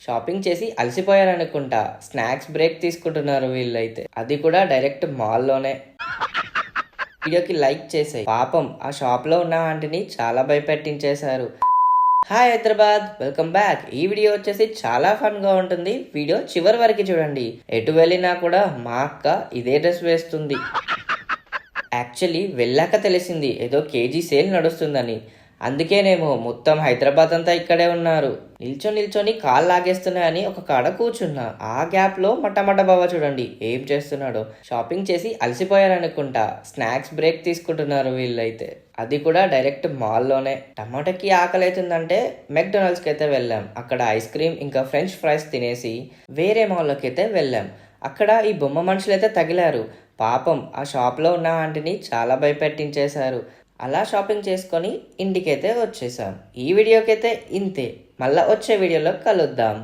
Shopping చేసి అలసిపోయారనుకుంటా. Snacks break తీసుకుంటున్నారు వీళ్ళైతే. అది కూడా డైరెక్ట్ మాల్‌లోనే. వీడియోకి లైక్ చేసాయి. పాపం ఆ షాప్‌లో ఉన్న ఆంటీని చాలా భయపెట్టించేశారు. Hi Hyderabad, welcome back. ఈ వీడియో వచ్చేసి చాలా ఫన్‌గా ఉంటుంది. వీడియో చివరి వరకు చూడండి. ఎటు వెళ్ళినా కూడా మా అక్క ఇదే డ్రెస్ వేస్తుంది. యాక్చువల్లీ వెళ్ళాక తెలిసింది ఏదో కేజీ సేల్ నడుస్తుందని. అందుకేనేమో మొత్తం హైదరాబాద్ అంతా ఇక్కడే ఉన్నారు. నిల్చొని కాళ్ళు లాగేస్తున్నాయని ఒక కాడ కూర్చున్నా. ఆ గ్యాప్లో మటమట బావ చూడండి ఏం చేస్తున్నాడో. షాపింగ్ చేసి అలసిపోయారనుకుంటా. స్నాక్స్ బ్రేక్ తీసుకుంటున్నారు వీళ్ళైతే. అది కూడా డైరెక్ట్ మాల్‌లోనే. టమాటాకి ఆకలి అవుతుందంటే మెక్డొనాల్డ్స్కి అయితే వెళ్ళాం. అక్కడ ఐస్ క్రీమ్ ఇంకా ఫ్రెంచ్ ఫ్రైస్ తినేసి వేరే మాల్లోకి అయితే వెళ్ళాం. అక్కడ ఈ బొమ్మ మనుషులైతే తగిలారు. పాపం ఆ షాప్లో ఉన్న ఆంటీని చాలా భయపెట్టించేశారు. అలా షాపింగ్ చేసుకొని ఇంటికైతే వచ్చేసాం. ఈ వీడియోకైతే ఇంతే. మళ్ళీ వచ్చే వీడియోలో కలుద్దాం.